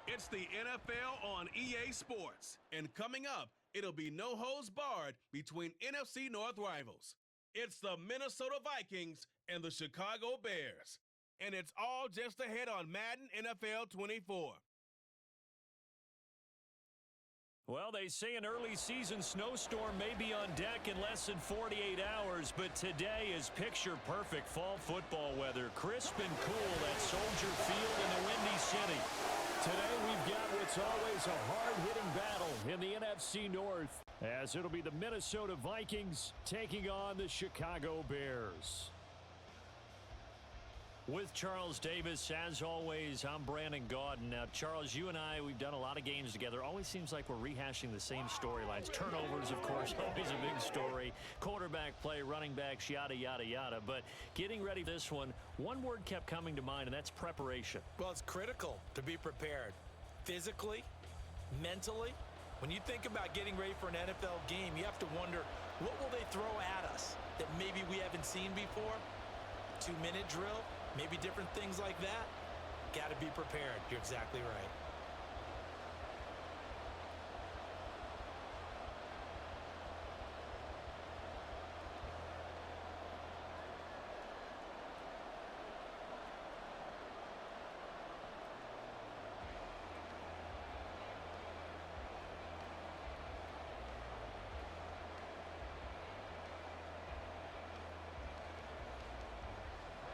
It's the NFL on EA Sports. And coming up, it'll be no holds barred between NFC North rivals. It's the Minnesota Vikings and the Chicago Bears. And it's all just ahead on Madden NFL 24. Well, they say an early season snowstorm may be on deck in less than 48 hours, but today is picture-perfect fall football weather. Crisp and cool at Soldier Field in the Windy City. Today we've got what's always a hard-hitting battle in the NFC North, as it'll be the Minnesota Vikings taking on the Chicago Bears. With Charles Davis, as always, I'm Brandon Gaudin. Now, Charles, you and I, we've done a lot of games together. Always seems like we're rehashing the same storylines. Turnovers, of course, always a big story. Quarterback play, running backs, yada, yada, yada. But getting ready for this one word kept coming to mind, and that's preparation. Well, it's critical to be prepared. Physically, mentally. When you think about getting ready for an NFL game, you have to wonder, what will they throw at us that maybe we haven't seen before? 2-minute drill? Maybe different things like that. Got to be prepared. You're exactly right.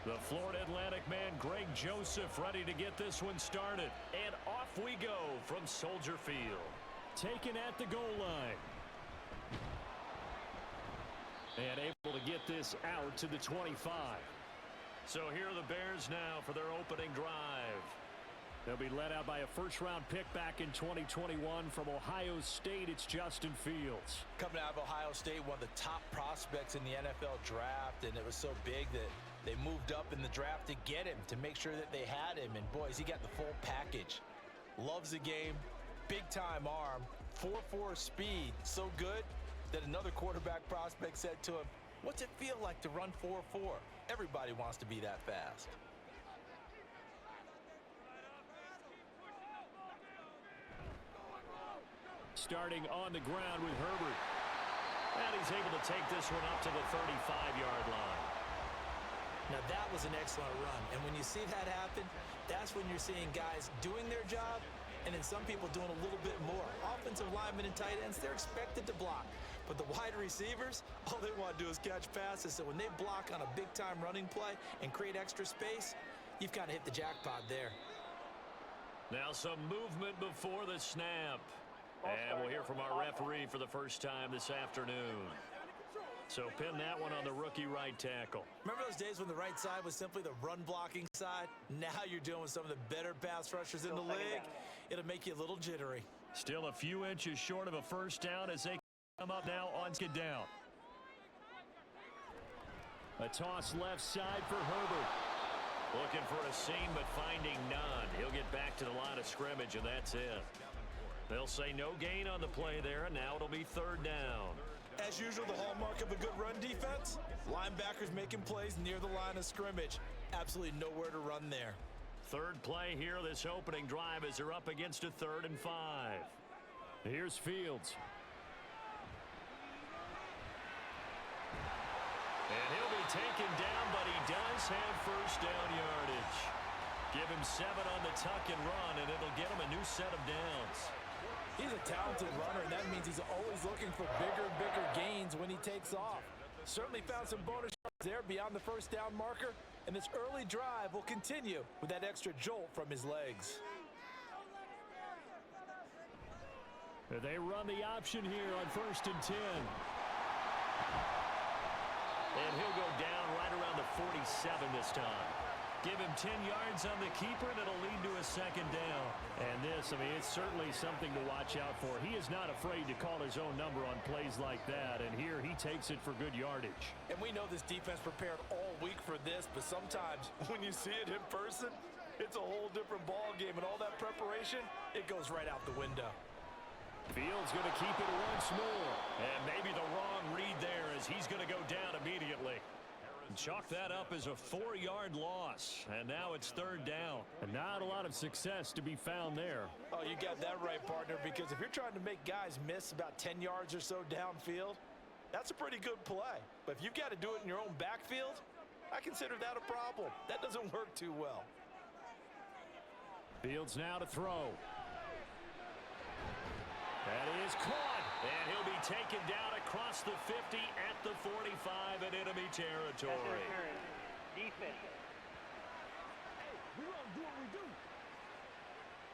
The Florida Atlantic man, Greg Joseph, ready to get this one started. And off we go from Soldier Field. Taken at the goal line. And able to get this out to the 25. So here are the Bears now for their opening drive. They'll be led out by a first-round pick back in 2021 from Ohio State. It's Justin Fields. Coming out of Ohio State, one of the top prospects in the NFL draft, and it was so big that they moved up in the draft to get him, to make sure that they had him. And, boys, he got the full package. Loves the game, big-time arm, 4.4 speed, so good that another quarterback prospect said to him, "What's it feel like to run 4.4? Everybody wants to be that fast." Starting on the ground with Herbert. And he's able to take this one up to the 35-yard line. Now, that was an excellent run. And when you see that happen, that's when you're seeing guys doing their job and then some people doing a little bit more. Offensive linemen and tight ends, they're expected to block. But the wide receivers, all they want to do is catch passes. So when they block on a big-time running play and create extra space, you've kind of hit the jackpot there. Now some movement before the snap. And we'll hear from our referee for the first time this afternoon. So pin that one on the rookie right tackle. Remember those days when the right side was simply the run-blocking side? Now you're dealing with some of the better pass rushers in the league. It'll make you a little jittery. Still a few inches short of a first down as they come up now on skid down. A toss left side for Herbert. Looking for a seam, but finding none. He'll get back to the line of scrimmage, and that's it. They'll say no gain on the play there, and now it'll be third down. As usual, the hallmark of a good run defense, linebackers making plays near the line of scrimmage. Absolutely nowhere to run there. Third play here, this opening drive, as they're up against a 3rd and 5. Here's Fields. And he'll be taken down, but he does have first down yardage. Give him 7 on the tuck and run, and it'll get him a new set of downs. He's a talented runner, and that means he's always looking for bigger and bigger gains when he takes off. Certainly found some bonus yards there beyond the first down marker, and this early drive will continue with that extra jolt from his legs. They run the option here on 1st and 10. And he'll go down right around the 47 this time. Give him 10 yards on the keeper, and it'll lead to a second down. And this, I mean, it's certainly something to watch out for. He is not afraid to call his own number on plays like that, and here he takes it for good yardage. And we know this defense prepared all week for this, but sometimes when you see it in person, it's a whole different ball game, and all that preparation, it goes right out the window. Fields going to keep it once more. And maybe the wrong read there as he's going to go down immediately. Chalk that up as a 4-yard loss, and now it's third down. And not a lot of success to be found there. Oh, you got that right, partner, because if you're trying to make guys miss about 10 yards or so downfield, that's a pretty good play. But if you've got to do it in your own backfield, I consider that a problem. That doesn't work too well. Fields now to throw. That is caught, and he'll be taken down across the 50 at the 45 in enemy territory. Defense.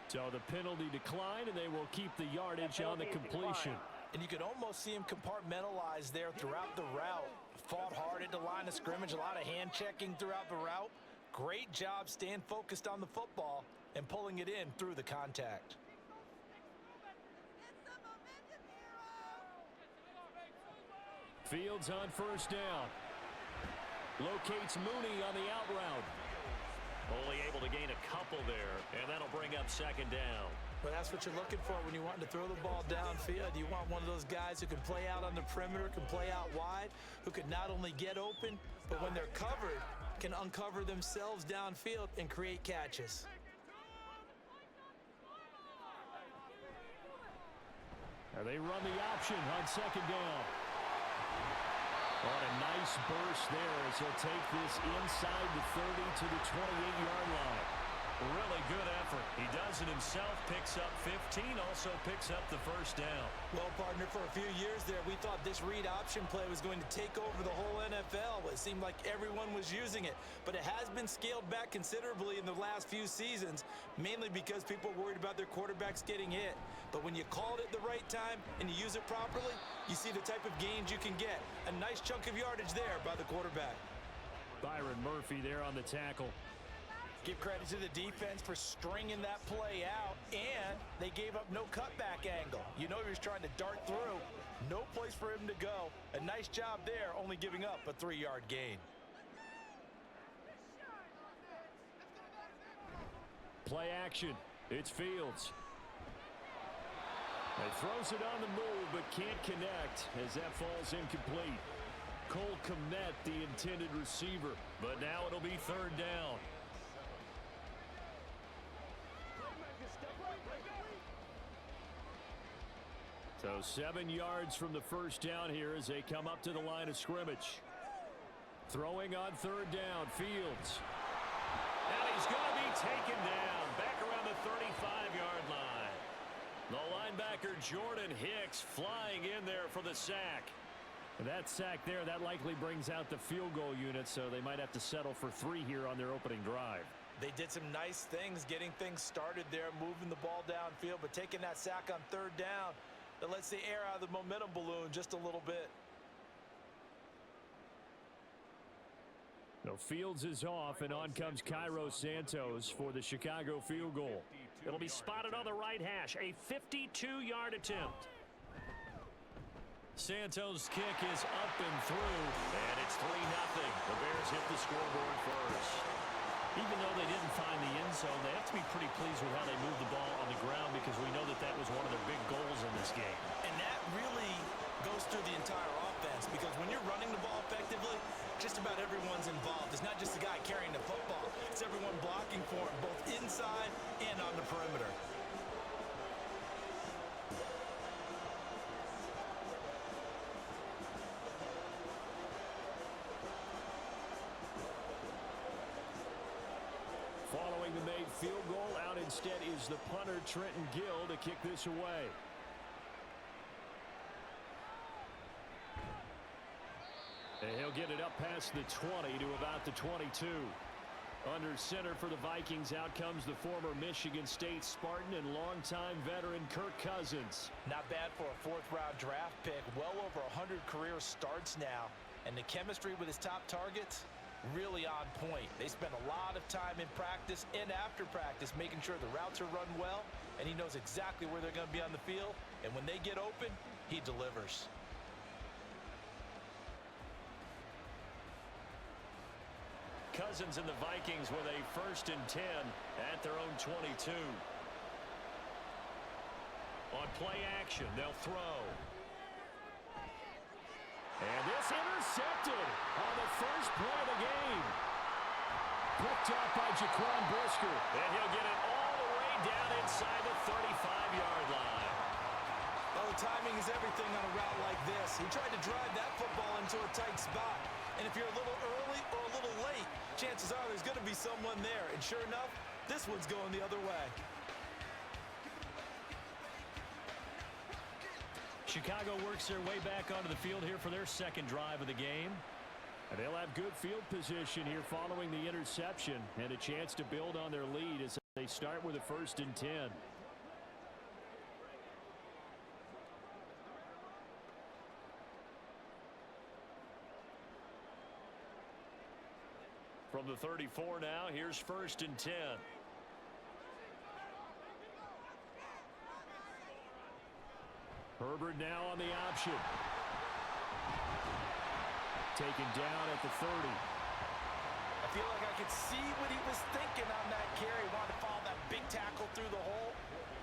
So the penalty declined, and they will keep the yardage on the completion. And you could almost see him compartmentalize there throughout the route. Fought hard at the line of scrimmage, a lot of hand checking throughout the route. Great job staying focused on the football and pulling it in through the contact. Fields on first down. Locates Mooney on the out route. Only able to gain a couple there, and that'll bring up second down. But that's what you're looking for when you want to throw the ball downfield. You want one of those guys who can play out on the perimeter, can play out wide, who can not only get open, but when they're covered, can uncover themselves downfield and create catches. And they run the option on second down. What a nice burst there as he'll take this inside the 30 to the 28-yard line. Really good effort. He does it himself, picks up 15, also picks up the first down. Well, partner, for a few years there, we thought this read option play was going to take over the whole NFL. It seemed like everyone was using it, but it has been scaled back considerably in the last few seasons, mainly because people are worried about their quarterbacks getting hit. But when you call it at the right time and you use it properly, you see the type of gains you can get. A nice chunk of yardage there by the quarterback. Byron Murphy there on the tackle. Give credit to the defense for stringing that play out, and they gave up no cutback angle. You know he was trying to dart through. No place for him to go. A nice job there, only giving up a 3-yard gain. Play action. It's Fields. He throws it on the move, but can't connect as that falls incomplete. Cole Kmet, the intended receiver. But now it'll be third down. So 7 yards from the first down here as they come up to the line of scrimmage. Throwing on third down, Fields. And he's going to be taken down back around the 35-yard line. The linebacker Jordan Hicks flying in there for the sack. That sack there, that likely brings out the field goal unit, so they might have to settle for 3 here on their opening drive. They did some nice things getting things started there, moving the ball downfield, but taking that sack on third down, that lets the air out of the momentum balloon just a little bit. No, Fields is off, and on comes Cairo Santos for the Chicago field goal. It'll be spotted on the right hash, a 52-yard attempt. Santos' kick is up and through, and it's 3-0. The Bears hit the scoreboard first. Even though they didn't find the end zone, they have to be pretty pleased with how they moved the ball on the ground because we know that that was one of their big goals in this game. And that really goes through the entire offense because when you're running the ball effectively, just about everyone's involved. It's not just the guy carrying the football. It's everyone blocking for him, both inside and on the perimeter. Following the made field goal, out instead is the punter, Trenton Gill, to kick this away. And he'll get it up past the 20 to about the 22. Under center for the Vikings, out comes the former Michigan State Spartan and longtime veteran Kirk Cousins. Not bad for a fourth-round draft pick. Well over 100 career starts now. And the chemistry with his top targets, really on point. They spend a lot of time in practice and after practice making sure the routes are run well, and he knows exactly where they're going to be on the field. And when they get open, he delivers. Cousins and the Vikings with a 1st and 10 at their own 22. On play action, they'll throw. And this intercepted on the first play of the game. Picked up by Jaquan Brisker. And he'll get it all the way down inside the 35-yard line. Well, the timing is everything on a route like this. He tried to drive that football into a tight spot. And if you're a little early or a little late, chances are there's going to be someone there. And sure enough, this one's going the other way. Chicago works their way back onto the field here for their second drive of the game. And they'll have good field position here following the interception and a chance to build on their lead as they start with a 1st and 10. From the 34 now, here's 1st and 10. Herbert now on the option. Taken down at the 30. I feel like I could see what he was thinking on that carry. Wanted to follow that big tackle through the hole.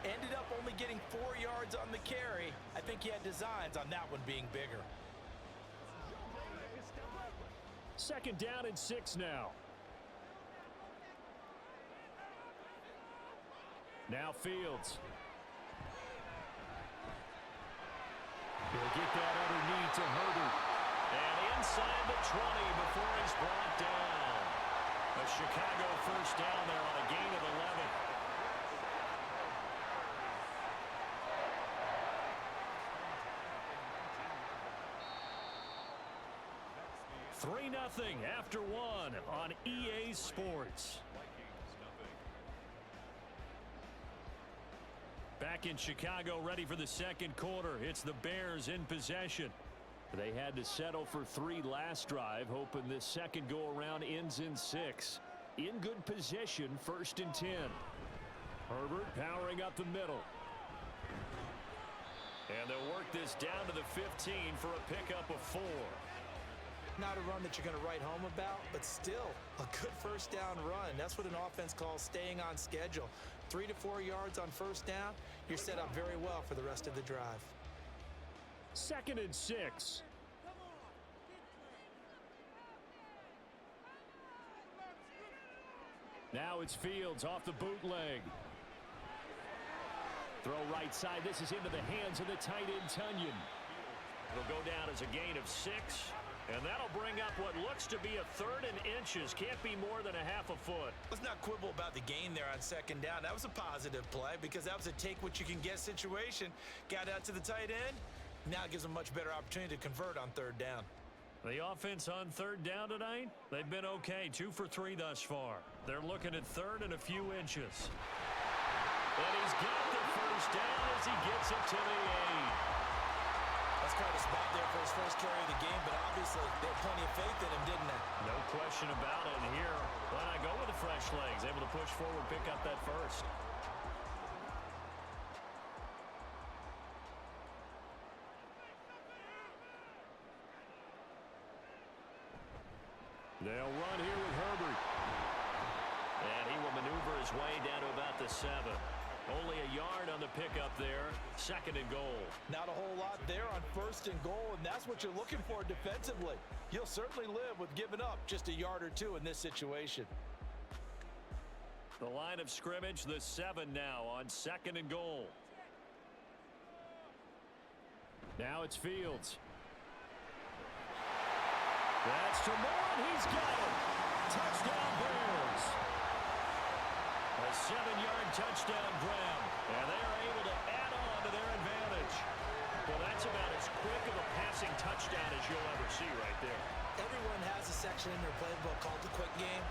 Ended up only getting 4 yards on the carry. I think he had designs on that one being bigger. 2nd down and 6 now. Now Fields. He'll get that underneath to Herbert. And inside the 20 before he's brought down. A Chicago 1st down there on a gain of 11. 3-0 after 1 on EA Sports. Back in Chicago, ready for the second quarter. It's the Bears in possession. They had to settle for 3 last drive, hoping this second go-around ends in 6. In good position, 1st and 10. Herbert powering up the middle. And they'll work this down to the 15 for a pickup of 4. Not a run that you're going to write home about, but still a good 1st down run. That's what an offense calls staying on schedule. 3 to 4 yards on 1st down, you're set up very well for the rest of the drive. 2nd and 6. Now it's Fields off the bootleg. Throw right side. This is into the hands of the tight end, Tunyon. It'll go down as a gain of 6. And that'll bring up what looks to be a 3rd and inches. Can't be more than a half a foot. Let's not quibble about the gain there on 2nd down. That was a positive play because that was a take-what-you-can-get situation. Got out to the tight end. Now it gives them a much better opportunity to convert on 3rd down. The offense on 3rd down tonight, they've been okay. 2 for 3 thus far. They're looking at 3rd and a few inches. And he's got the 1st down as he gets it to the 8. That's quite a spot there for his first carry of the game, but obviously they had plenty of faith in him, didn't they? No question about it. Here, why not go with the fresh legs? Able to push forward, pick up that 1st. They'll run here with Herbert. And he will maneuver his way down to about the 7. Only a yard on the pickup there. 2nd and goal. Not a whole lot there on 1st and goal, and that's what you're looking for defensively. You'll certainly live with giving up just a yard or 2 in this situation. The line of scrimmage, the 7 now on 2nd and goal. Now it's Fields. That's to Moore, and he's got him. Touchdown, Bears. A 7-yard touchdown grab, and they are able to add on to their advantage. Well, that's about as quick of a passing touchdown as you'll ever see right there. Everyone has a section in their playbook called the quick game.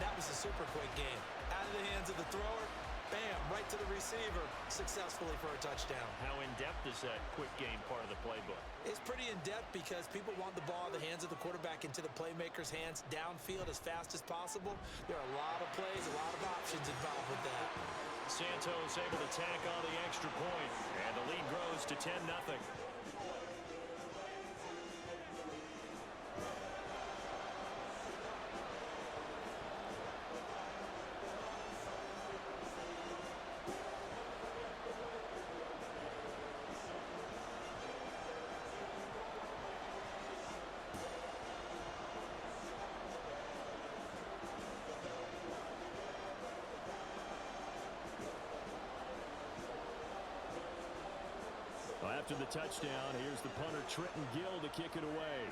That was a super quick game. Out of the hands of the thrower, bam, right to the receiver, successfully for a touchdown. How in-depth is that quick game part of the playbook? It's pretty in-depth because people want the ball in the hands of the quarterback into the playmaker's hands downfield as fast as possible. There are a lot of plays, a lot of options involved with that. Santos able to tack on the extra point, and the lead grows to 10-0. After the touchdown, here's the punter, Trenton Gill, to kick it away.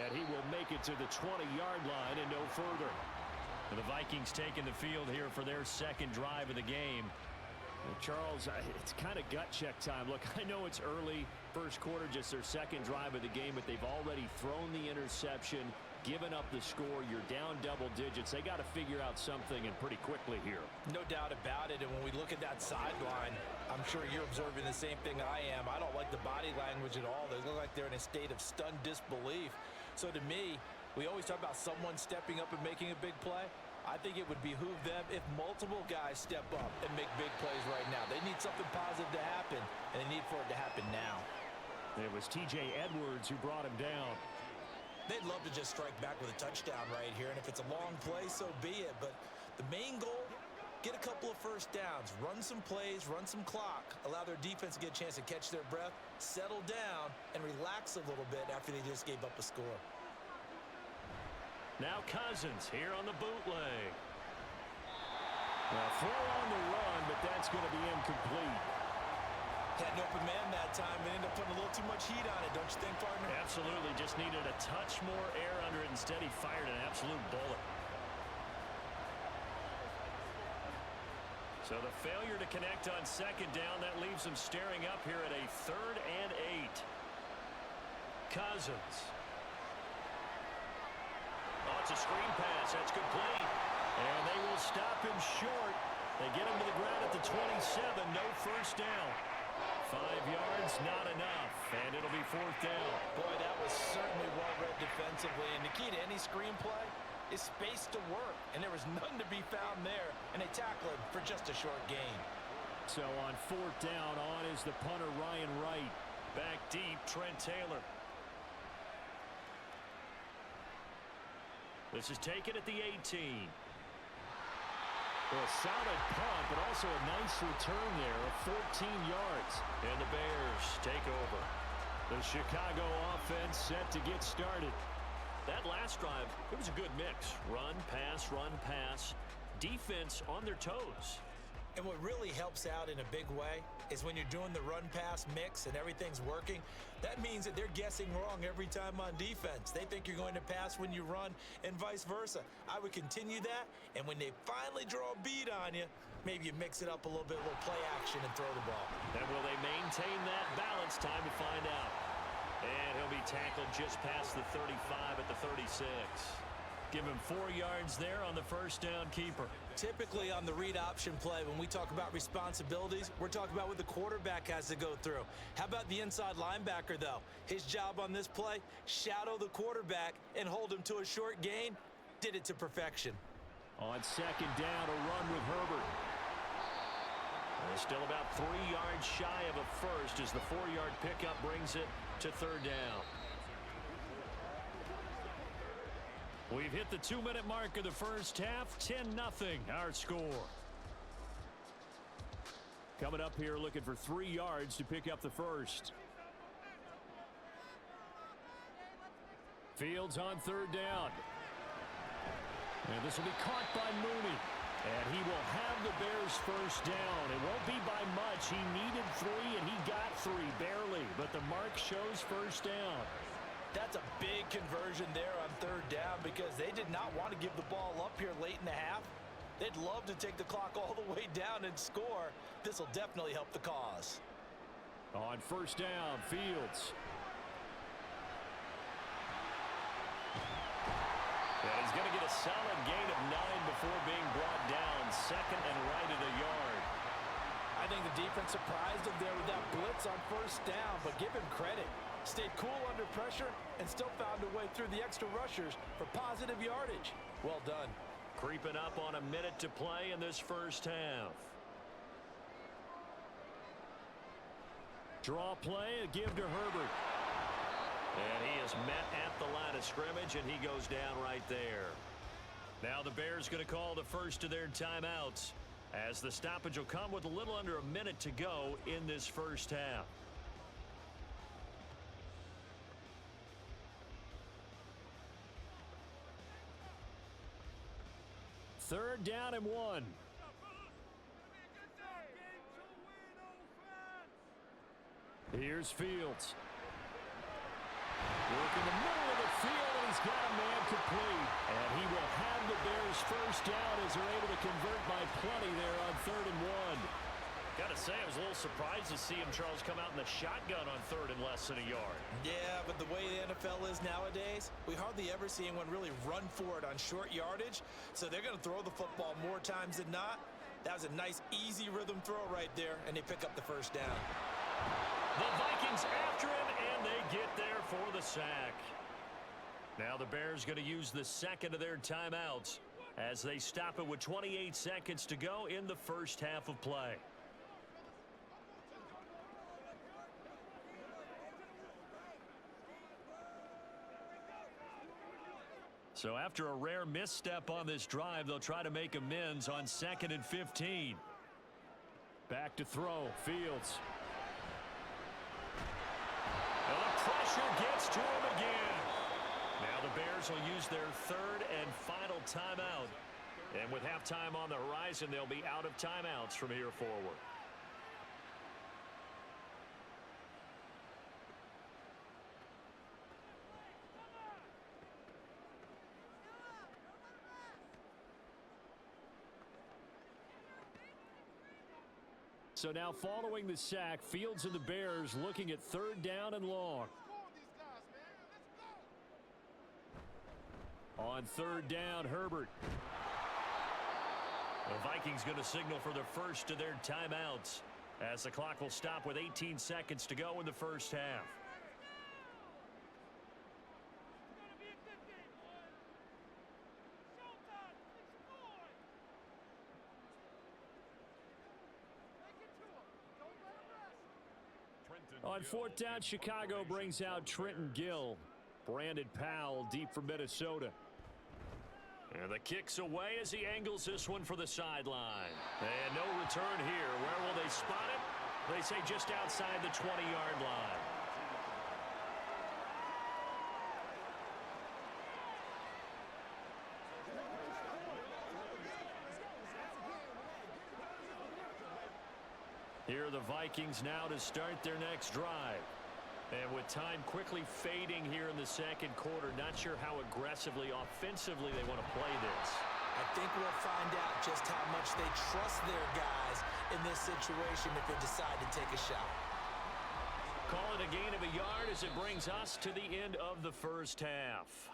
And he will make it to the 20-yard line and no further. And the Vikings taking the field here for their second drive of the game. Well, Charles, it's kind of gut check time. Look, I know it's early, first quarter, just their second drive of the game, but they've already thrown the interception, given up the score. You're down double digits. They got to figure out something, and pretty quickly here. No doubt about it. And when we look at that sideline, I'm sure you're observing the same thing I am. I don't like the body language at all. They look like they're in a state of stunned disbelief. So to me, we always talk about someone stepping up and making a big play. I think it would behoove them if multiple guys step up and make big plays right now. They need something positive to happen, and they need for it to happen now. It was T.J. Edwards who brought him down. They'd love to just strike back with a touchdown right here, and if it's a long play, so be it. But the main goal, get a couple of first downs, run some plays, run some clock, allow their defense to get a chance to catch their breath, settle down, and relax a little bit after they just gave up a score. Now Cousins here on the bootleg. Well, throw on the run, but that's going to be incomplete. Had an open man that time and ended up putting a little too much heat on it, don't you think, partner? Absolutely. Just needed a touch more air under it. Instead, he fired an absolute bullet. So the failure to connect on second down, that leaves them staring up here at a 3rd and 8. Cousins. Oh, it's a screen pass. That's complete. And they will stop him short. They get him to the ground at the 27. No first down. 5 yards, not enough. And it'll be 4th down. Boy, that was certainly well-read defensively. And the key to any screenplay is space to work. And there was none to be found there. And they tackle him for just a short gain. So on 4th down, on is the punter, Ryan Wright. Back deep, Trent Taylor. This is taken at the 18. Well, a solid punt, but also a nice return there of 14 yards. And the Bears take over. The Chicago offense set to get started. That last drive, it was a good mix. Run, pass. Defense on their toes. And what really helps out in a big way is when you're doing the run-pass mix and everything's working, that means that they're guessing wrong every time on defense. They think you're going to pass when you run and vice versa. I would continue that, and when they finally draw a beat on you, maybe you mix it up a little bit, a little play action, and throw the ball. And will they maintain that balance? Time to find out. And he'll be tackled just past the 35 at the 36. Give him 4 yards there on the first down keeper. Typically on the read option play, when we talk about responsibilities, we're talking about what the quarterback has to go through. How about the inside linebacker, though? His job on this play, shadow the quarterback and hold him to a short gain. Did it to perfection. On second down, a run with Herbert. They're still about 3 yards shy of a first as the 4-yard pickup brings it to 3rd down. We've hit the 2-minute mark of the first half. 10-0 our score. Coming up here looking for 3 yards to pick up the first. Fields on 3rd down. And this will be caught by Mooney. And he will have the Bears first down. It won't be by much. He needed 3, and he got 3, barely. But the mark shows first down. That's a big conversion there on 3rd down because they did not want to give the ball up here late in the half. They'd love to take the clock all the way down and score. This will definitely help the cause. On first down, Fields. And he's going to get a solid gain of 9 before being brought down. 2nd and right at a yard. I think the defense surprised him there with that blitz on first down, but give him credit. Stayed cool under pressure and still found a way through the extra rushers for positive yardage. Well done. Creeping up on a minute to play in this first half. Draw play, a give to Herbert. And he is met at the line of scrimmage, and he goes down right there. Now the Bears going to call the first of their timeouts as the stoppage will come with a little under a minute to go in this first half. 3rd down and 1. Here's Fields. Work in the middle of the field, and he's got a man complete. And he will have the Bears first down as they're able to convert by plenty there on 3rd and 1. Got to say, I was a little surprised to see him, Charles, come out in the shotgun on 3rd and less than a yard. Yeah, but the way the NFL is nowadays, we hardly ever see anyone really run for it on short yardage. So they're going to throw the football more times than not. That was a nice, easy rhythm throw right there, and they pick up the first down. The Vikings after him, and they get there for the sack. Now the Bears going to use the second of their timeouts as they stop it with 28 seconds to go in the first half of play. So after a rare misstep on this drive, they'll try to make amends on 2nd and 15. Back to throw. Fields. And the pressure gets to him again. Now the Bears will use their 3rd and final timeout. And with halftime on the horizon, they'll be out of timeouts from here forward. So now following the sack, Fields and the Bears looking at 3rd down and long. On 3rd down, Herbert. The Vikings going to signal for the first of their timeouts as the clock will stop with 18 seconds to go in the first half. On 4th down, Chicago brings out Trenton Gill. Brandon Powell deep for Minnesota. And the kick's away as he angles this one for the sideline. And no return here. Where will they spot it? They say just outside the 20-yard line. Here are the Vikings now to start their next drive. And with time quickly fading here in the second quarter, not sure how aggressively, offensively they want to play this. I think we'll find out just how much they trust their guys in this situation if they decide to take a shot. Call it a gain of a yard as it brings us to the end of the first half.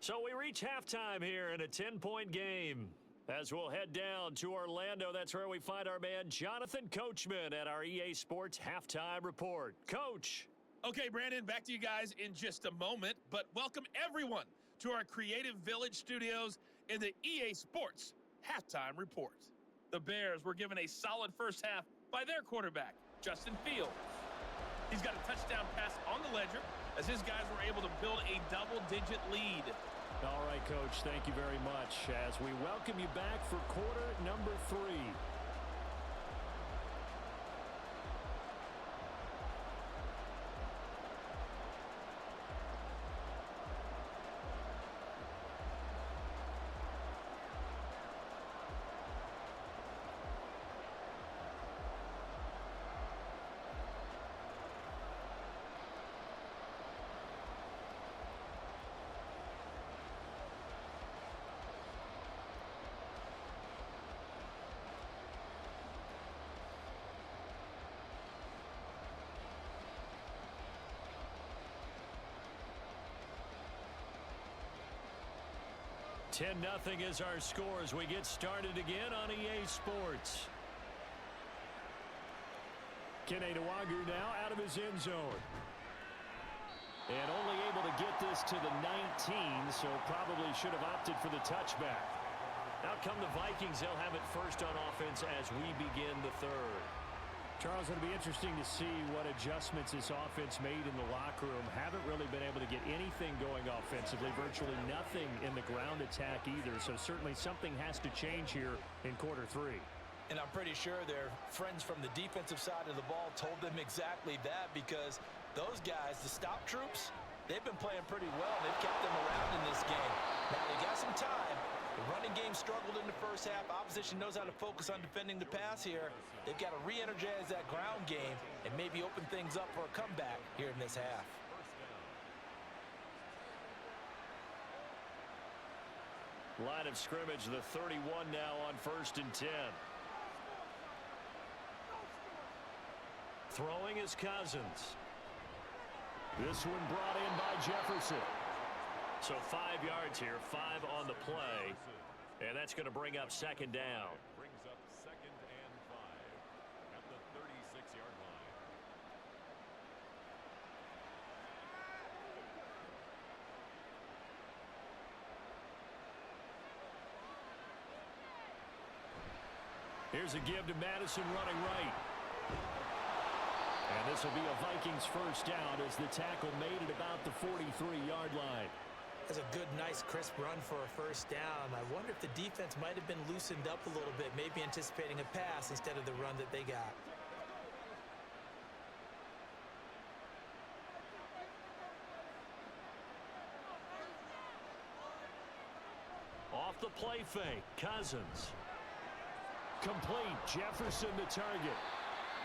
So we reach halftime here in a 10-point game. As we'll head down to Orlando, that's where we find our man Jonathan Coachman at our EA Sports Halftime Report. Coach. Okay, Brandon, back to you guys in just a moment, but welcome everyone to our Creative Village studios in the EA Sports Halftime Report. The Bears were given a solid first half by their quarterback, Justin Fields. He's got a touchdown pass on the ledger as his guys were able to build a double-digit lead. All right, Coach, thank you very much as we welcome you back for quarter number 3. Ten 0 is our score as we get started again on EA Sports. Kene Nwagu now out of his end zone. And only able to get this to the 19, so probably should have opted for the touchback. Out come the Vikings. They'll have it first on offense as we begin the third. Charles, it'll be interesting to see what adjustments this offense made in the locker room. Haven't really been able to get anything going offensively, virtually nothing in the ground attack either. So certainly something has to change here in quarter 3. And I'm pretty sure their friends from the defensive side of the ball told them exactly that, because those guys, the stop troops, they've been playing pretty well. They've kept them around in this game. Now they got some time. The running game struggled in the first first half. Opposition knows how to focus on defending the pass here. They've got to re-energize that ground game and maybe open things up for a comeback here in this half. Line of scrimmage, the 31 now on 1st and 10. Throwing is Cousins. This one brought in by Jefferson. So 5 yards here, 5 on the play. And that's going to bring up 2nd down. Brings up 2nd and 5 at the 36-yard line. Here's a give to Madison running right. And this will be a Vikings first down as the tackle made at about the 43-yard line. That's a good, nice, crisp run for a first down. I wonder if the defense might have been loosened up a little bit, maybe anticipating a pass instead of the run that they got. Off the play fake, Cousins. Complete. Jefferson the target.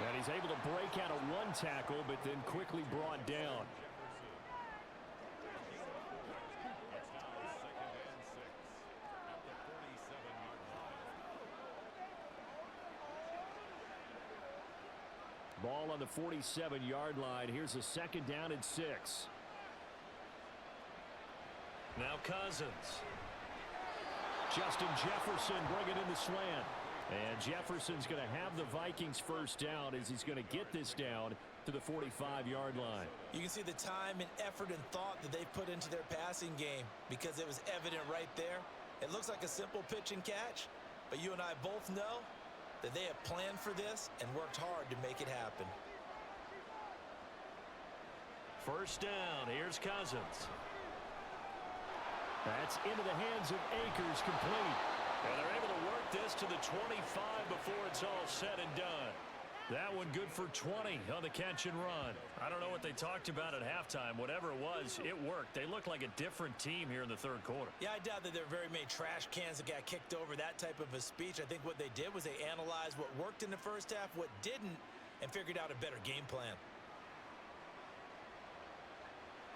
And he's able to break out of one tackle, but then quickly brought down. Ball on the 47-yard line. Here's a 2nd down and 6. Now Cousins. Justin Jefferson bringing in the slant. And Jefferson's going to have the Vikings first down as he's going to get this down to the 45-yard line. You can see the time and effort and thought that they put into their passing game because it was evident right there. It looks like a simple pitch and catch, but you and I both know that they have planned for this and worked hard to make it happen. First down, here's Cousins. That's into the hands of Akers, complete. And they're able to work this to the 25 before it's all said and done. That one good for 20 on the catch and run. I don't know what they talked about at halftime. Whatever it was, it worked. They look like a different team here in the 3rd quarter. Yeah, I doubt that there are very many trash cans that got kicked over, that type of a speech. I think what they did was they analyzed what worked in the first half, what didn't, and figured out a better game plan.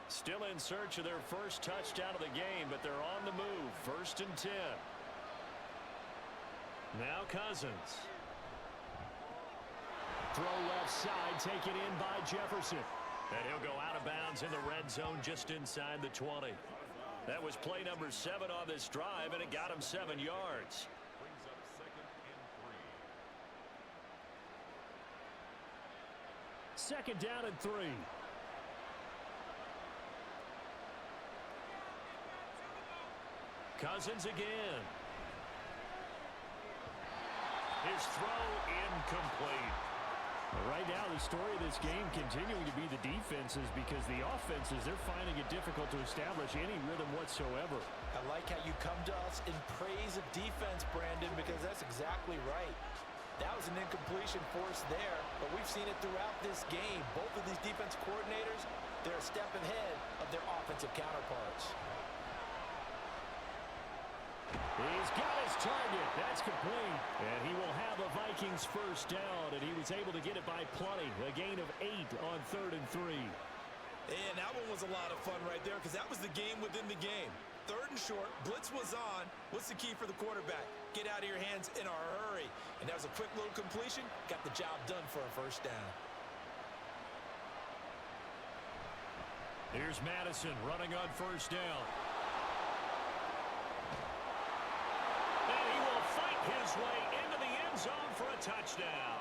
Still in search of their first touchdown of the game, but they're on the move. 1st and 10. Now Cousins. Throw left side, taken in by Jefferson. And he'll go out of bounds in the red zone just inside the 20. That was play number 7 on this drive, and it got him 7 yards. Brings up 2nd and 3. 2nd down and 3. Cousins again. His throw incomplete. Right now, the story of this game continuing to be the defenses because the offenses, they're finding it difficult to establish any rhythm whatsoever. I like how you come to us in praise of defense, Brandon, because that's exactly right. That was an incompletion forced there, but we've seen it throughout this game. Both of these defense coordinators, they're a step ahead of their offensive counterparts. He's got his target. That's complete. And he will have a Vikings first down, and he was able to get it by plenty. A gain of 8 on 3rd and 3. And that one was a lot of fun right there because that was the game within the game. 3rd and short, blitz was on. What's the key for the quarterback? Get out of your hands in a hurry. And that was a quick little completion. Got the job done for a first down. Here's Madison running on first down. And he will fight his way into the end zone for a touchdown.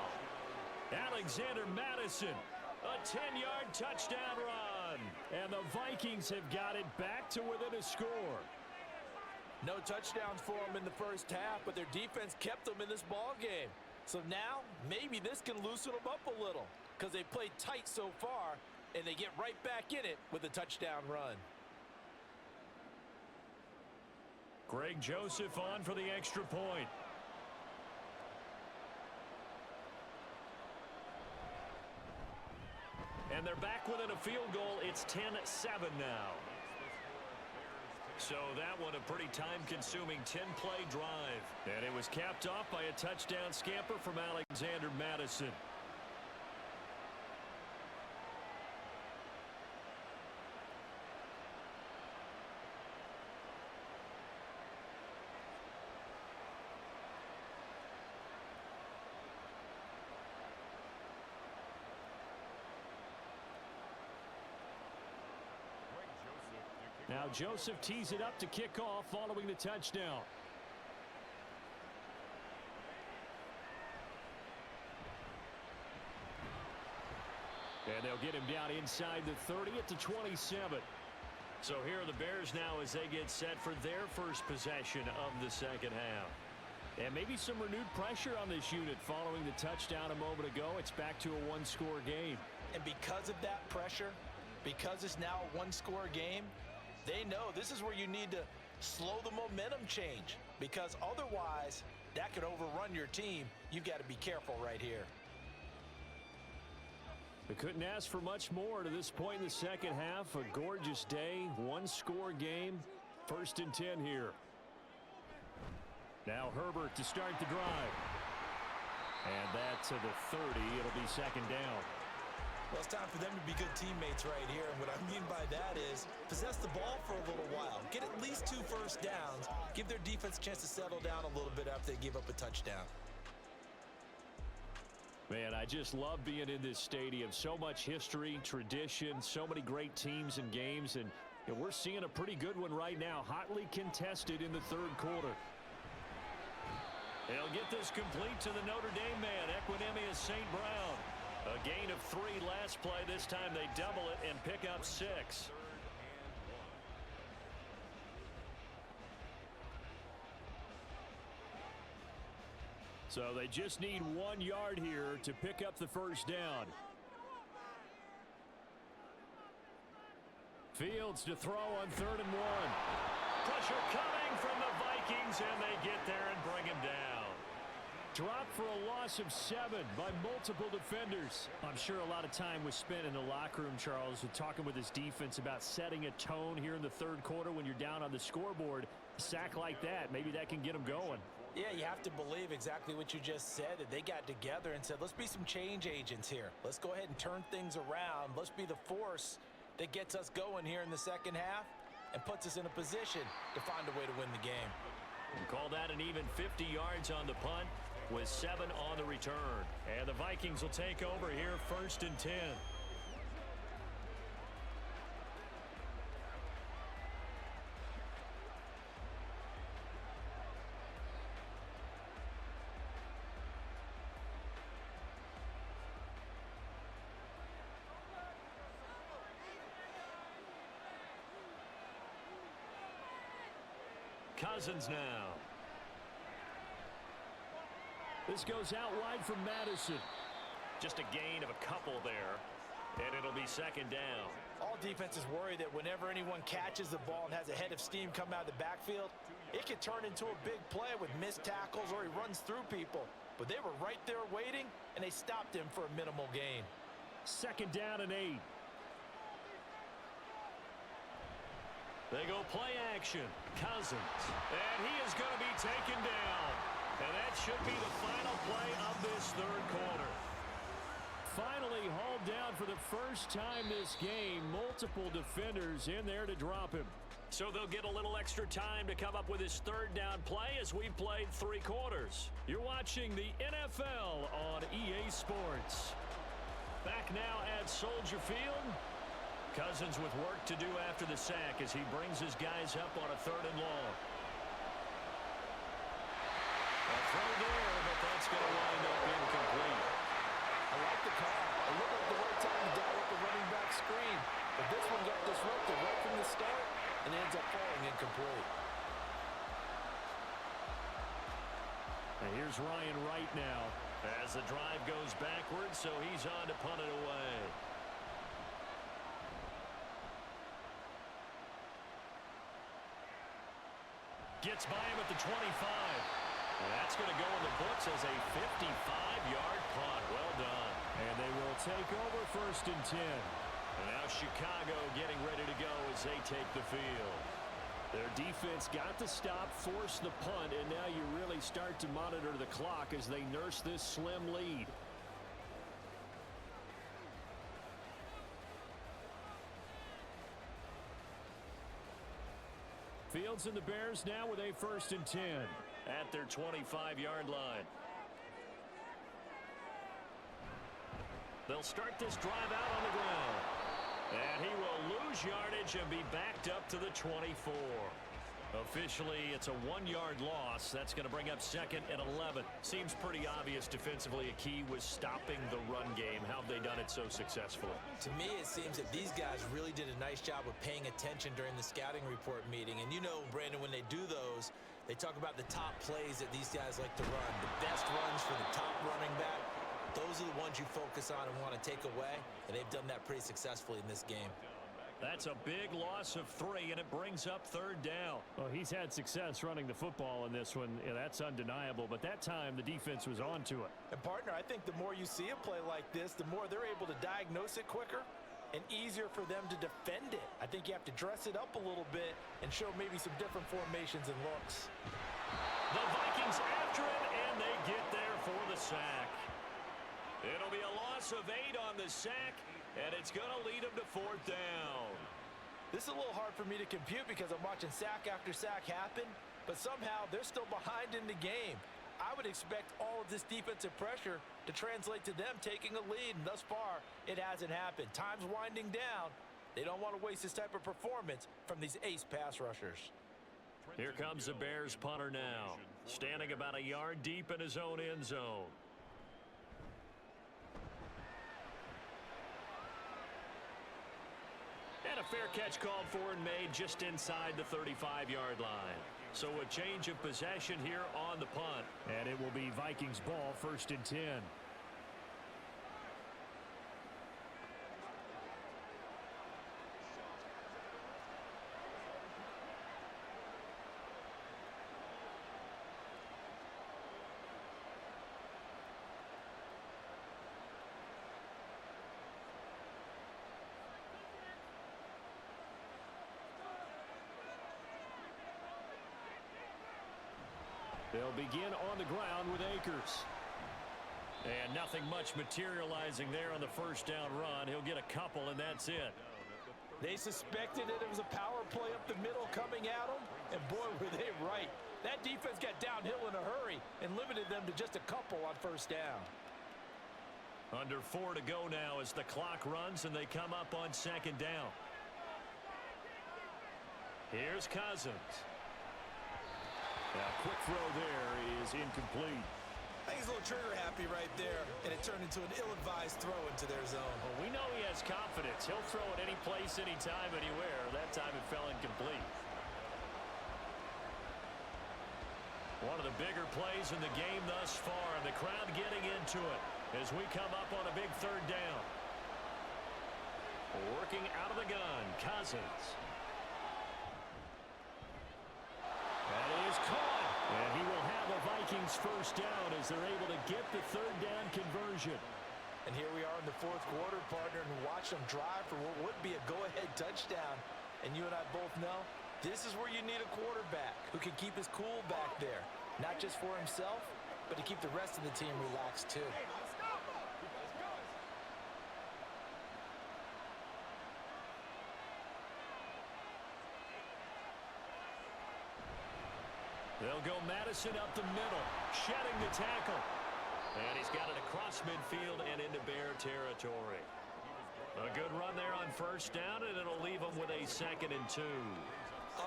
Alexander Madison, a 10-yard touchdown run. And the Vikings have got it back to within a score. No touchdowns for them in the first half, but their defense kept them in this ball game. So now, maybe this can loosen them up a little because they played tight so far, and they get right back in it with a touchdown run. Greg Joseph on for the extra point. And they're back within a field goal. It's 10-7 now. So that one a pretty time-consuming 10-play drive. And it was capped off by a touchdown scamper from Alexander Madison. Now Joseph tees it up to kick off following the touchdown. And they'll get him down inside the 30 at the 27. So here are the Bears now as they get set for their first possession of the second half. And maybe some renewed pressure on this unit following the touchdown a moment ago. It's back to a one-score game. And because of that pressure, because it's now a one-score game, they know this is where you need to slow the momentum change, because otherwise that could overrun your team. You've got to be careful right here. They couldn't ask for much more to this point in the second half. A gorgeous day, one-score game, 1st and 10 here. Now Herbert to start the drive. And that to the 30. It'll be second down. Well, it's time for them to be good teammates right here. And what I mean by that is possess the ball for a little while. Get at least 2 first downs. Give their defense a chance to settle down a little bit after they give up a touchdown. Man, I just love being in this stadium. So much history, tradition, so many great teams and games. And we're seeing a pretty good one right now. Hotly contested in the third quarter. They'll get this complete to the Notre Dame man, Equinemius St. Brown. A gain of 3 last play. This time they double it and pick up 6. So they just need 1 yard here to pick up the first down. Fields to throw on 3rd and 1. Pressure coming from the Vikings, and they get there and bring him down. Dropped for a loss of 7 by multiple defenders. I'm sure a lot of time was spent in the locker room, Charles, with talking with his defense about setting a tone here in the third quarter when you're down on the scoreboard. A sack like that, maybe that can get them going. Yeah, you have to believe exactly what you just said, that they got together and said, let's be some change agents here. Let's go ahead and turn things around. Let's be the force that gets us going here in the second half and puts us in a position to find a way to win the game. We'll call that an even 50 yards on the punt with 7 on the return. And the Vikings will take over here, 1st and 10. Cousins now. This goes out wide from Madison. Just a gain of a couple there, and it'll be second down. All defenses worry that whenever anyone catches the ball and has a head of steam come out of the backfield, it could turn into a big play with missed tackles or he runs through people. But they were right there waiting, and they stopped him for a minimal gain. Second down and 8. They go play action. Cousins. And he is going to be taken down. And that should be the final play of this third quarter. Finally hauled down for the first time this game. Multiple defenders in there to drop him. So they'll get a little extra time to come up with his third down play as we've played 3 quarters. You're watching the NFL on EA Sports. Back now at Soldier Field. Cousins with work to do after the sack as he brings his guys up on a 3rd and long. A throw there, but that's going to wind up incomplete. I like the call. It looked like the right time to dial up the running back screen. But this one got disrupted right from the start and ends up falling incomplete. And here's Ryan Wright now. As the drive goes backwards, so he's on to punt it away. Gets by him at the 25. And that's going to go in the books as a 55-yard punt. Well done. And they will take over 1st and 10. And now Chicago getting ready to go as they take the field. Their defense got the stop, forced the punt, and now you really start to monitor the clock as they nurse this slim lead. Fields and the Bears now with a 1st and 10 at their 25-yard line. They'll start this drive out on the ground. And he will lose yardage and be backed up to the 24. Officially, it's a 1-yard loss. That's going to bring up 2nd and 11. Seems pretty obvious defensively a key was stopping the run game. How have they done it so successfully? To me, it seems that these guys really did a nice job of paying attention during the scouting report meeting. And you know, Brandon, when they do those, they talk about the top plays that these guys like to run. The best runs for the top running back. Those are the ones you focus on and want to take away. And they've done that pretty successfully in this game. That's a big loss of 3, and it brings up 3rd down. Well, he's had success running the football in this one. Yeah, that's undeniable, but that time the defense was on to it. And, partner, I think the more you see a play like this, the more they're able to diagnose it quicker and easier for them to defend it. I think you have to dress it up a little bit and show maybe some different formations and looks. The Vikings after him, and they get there for the sack. It'll be a loss of 8 on the sack, and it's going to lead them to 4th down. This is a little hard for me to compute because I'm watching sack after sack happen, but somehow they're still behind in the game. I would expect all of this defensive pressure to translate to them taking a lead, and thus far, it hasn't happened. Time's winding down. They don't want to waste this type of performance from these ace pass rushers. Here comes the Bears punter now, standing about a yard deep in his own end zone. And a fair catch called for and made just inside the 35-yard line. So a change of possession here on the punt. And it will be Vikings ball, 1st and 10. They'll begin on the ground with Akers. And nothing much materializing there on the 1st down run. He'll get a couple, and that's it. They suspected that it was a power play up the middle coming at them, and boy, were they right. That defense got downhill in a hurry and limited them to just a couple on 1st down. Under 4 to go now as the clock runs, and they come up on 2nd down. Here's Cousins. Now, quick throw there is incomplete. I think he's a little trigger happy right there, and it turned into an ill-advised throw into their zone. Well, we know he has confidence. He'll throw it any place, anytime, anywhere. That time it fell incomplete. One of the bigger plays in the game thus far, and the crowd getting into it as we come up on a big 3rd down. Working out of the gun, Cousins. That is caught, and he will have a Vikings 1st down as they're able to get the 3rd down conversion. And here we are in the 4th quarter, partner, and watch them drive for what would be a go-ahead touchdown. And you and I both know this is where you need a quarterback who can keep his cool back there, not just for himself, but to keep the rest of the team relaxed too. They'll go Madison up the middle, shedding the tackle. And he's got it across midfield and into Bear territory. A good run there on 1st down, and it'll leave them with a 2nd and 2.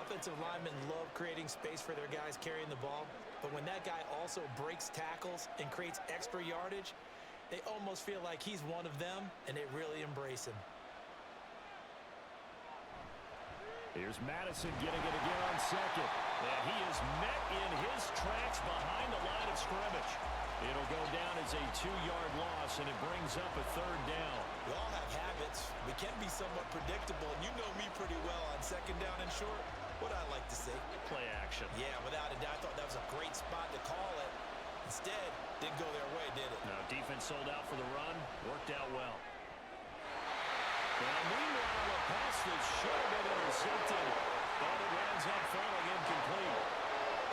Offensive linemen love creating space for their guys carrying the ball, but when that guy also breaks tackles and creates extra yardage, they almost feel like he's one of them, and they really embrace him. Here's Madison getting it again on 2nd. And he is met in his tracks behind the line of scrimmage. It'll go down as a 2-yard loss, and it brings up a 3rd down. We all have habits. We can be somewhat predictable, and you know me pretty well on 2nd down and short. What I like to say. Play action. Yeah, without a doubt. I thought that was a great spot to call it. Instead, didn't go their way, did it? Now, defense sold out for the run. Worked out well. Now, meanwhile, a pass that should have been intercepted But it ends up falling incomplete.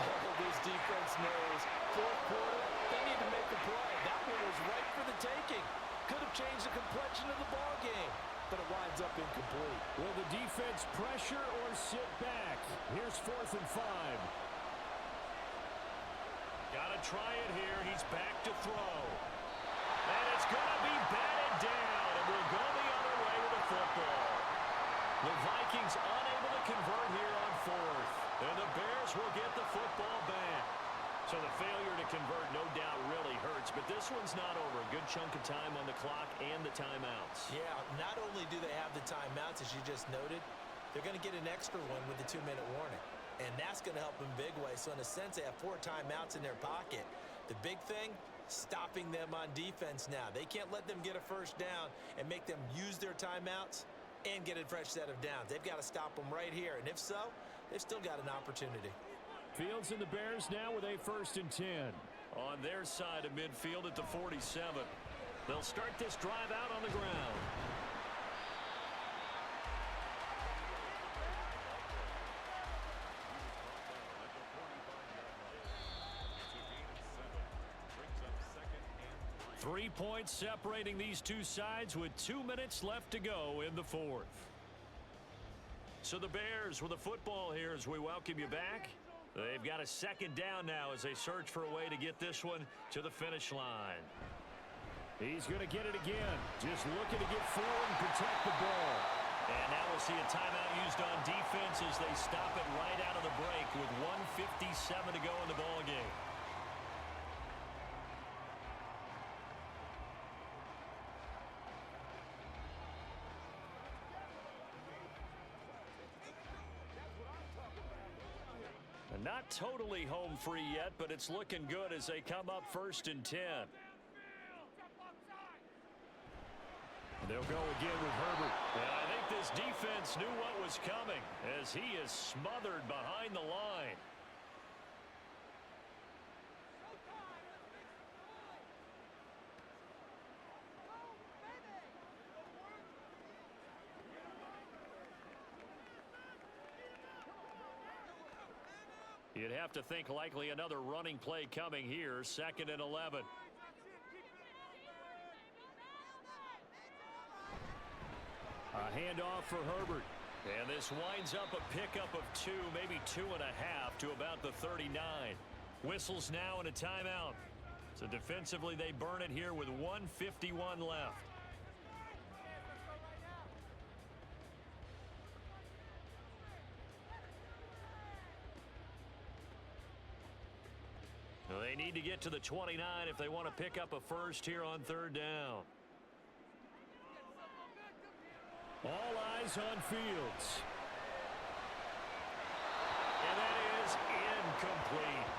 Oh, this defense knows. Fourth quarter, they need to make a play. That one was right for the taking. Could have changed the complexion of the ball game, but it winds up incomplete. Will the defense pressure or sit back? Here's 4th and 5. Got to try it here. He's back to throw. And it's going to be batted down, and we'll go the other way with the football. The Vikings unable to convert here on 4th, and the Bears will get the football back. So the failure to convert no doubt really hurts, but this one's not over. A good chunk of time on the clock and the timeouts. Yeah, not only do they have the timeouts, as you just noted, they're going to get an extra one with the 2-minute warning. And that's going to help them big way. So in a sense, they have 4 timeouts in their pocket. The big thing, stopping them on defense now. They can't let them get a first down and make them use their timeouts and get a fresh set of downs. They've got to stop them right here. And if so, they've still got an opportunity. Fields and the Bears now with a 1st and 10. On their side of midfield at the 47. They'll start this drive out on the ground. It's a gain of 7. Brings up 2nd and 3. 3 points separating these two sides with 2 minutes left to go in the 4th. So the Bears with the football here as we welcome you back. They've got a 2nd down now as they search for a way to get this one to the finish line. He's going to get it again. Just looking to get forward and protect the ball. And now we'll see a timeout used on defense as they stop it right out of the break with 1:57 to go in the ball game. Not totally home free yet, but it's looking good as they come up 1st and 10. They'll go again with Herbert. And I think this defense knew what was coming as he is smothered behind the line. You'd have to think likely another running play coming here, 2nd and 11. A handoff for Herbert. And this winds up a pickup of 2, maybe 2.5 to about the 39. Whistles now and a timeout. So defensively they burn it here with 1:51 left. They need to get to the 29 if they want to pick up a first here on 3rd down. All eyes on Fields. And that is incomplete.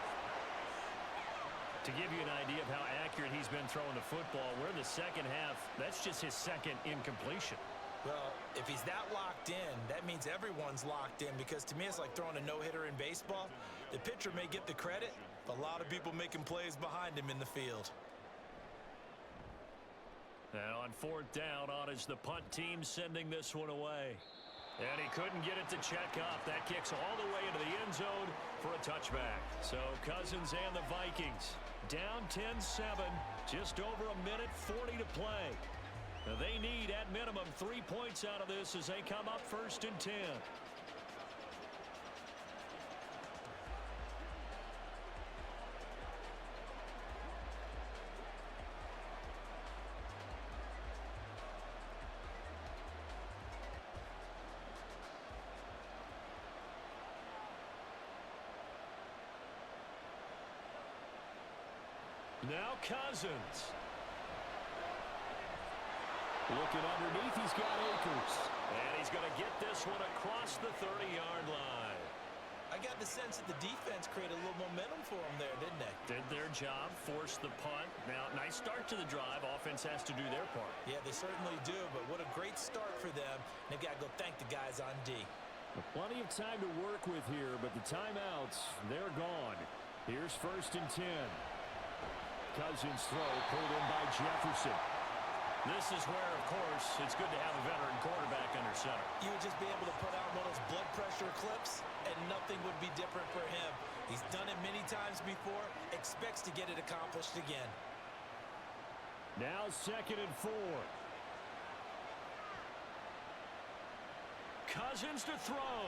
To give you an idea of how accurate he's been throwing the football, we're in the 2nd half. That's just his 2nd incompletion. Well, if he's that locked in, that means everyone's locked in, because to me it's like throwing a no-hitter in baseball. The pitcher may get the credit, but a lot of people making plays behind him in the field. Now on 4th down, on is the punt team sending this one away. And he couldn't get it to check up. That kicks all the way into the end zone for a touchback. So Cousins and the Vikings down 10-7, just over a minute 40 to play. Now they need at minimum 3 points out of this as they come up 1st and 10. Now Cousins. Looking underneath, he's got Akers. And he's going to get this one across the 30-yard line. I got the sense that the defense created a little momentum for them there, didn't they? Did their job, forced the punt. Now, nice start to the drive. Offense has to do their part. Yeah, they certainly do, but what a great start for them. They've got to go thank the guys on D. Plenty of time to work with here, but the timeouts, they're gone. Here's 1st and 10. Cousins throw pulled in by Jefferson. This is where, of course, it's good to have a veteran quarterback under center. You would just be able to put out one of those blood pressure clips, and nothing would be different for him. He's done it many times before, expects to get it accomplished again. Now 2nd and 4. Cousins to throw.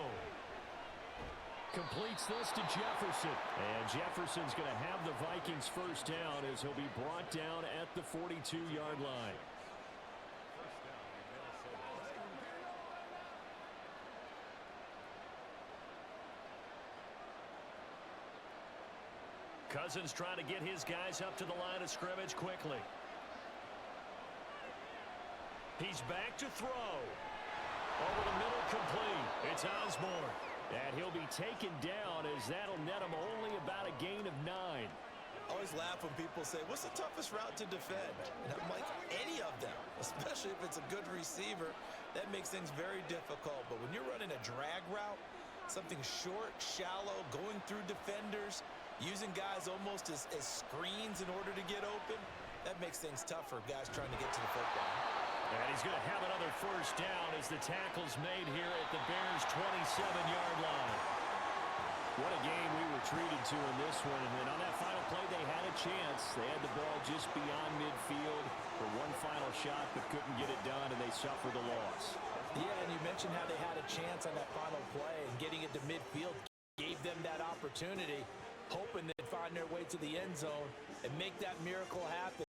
Completes this to Jefferson. And Jefferson's going to have the Vikings first down as he'll be brought down at the 42-yard line. Cousins trying to get his guys up to the line of scrimmage quickly. He's back to throw. Over the middle, complete. It's Osborne. And he'll be taken down as that'll net him only about a gain of 9. I always laugh when people say, what's the toughest route to defend? And I'm like, any of them, especially if it's a good receiver. That makes things very difficult. But when you're running a drag route, something short, shallow, going through defenders, using guys almost as screens in order to get open, that makes things tough for guys trying to get to the football. And he's going to have another first down as the tackle's made here at the Bears' 27-yard line. What a game we were treated to in this one. And then on that final play, they had a chance. They had the ball just beyond midfield for one final shot, but couldn't get it done, and they suffered a loss. Yeah, and you mentioned how they had a chance on that final play, and getting it to midfield gave them that opportunity, hoping they'd find their way to the end zone and make that miracle happen.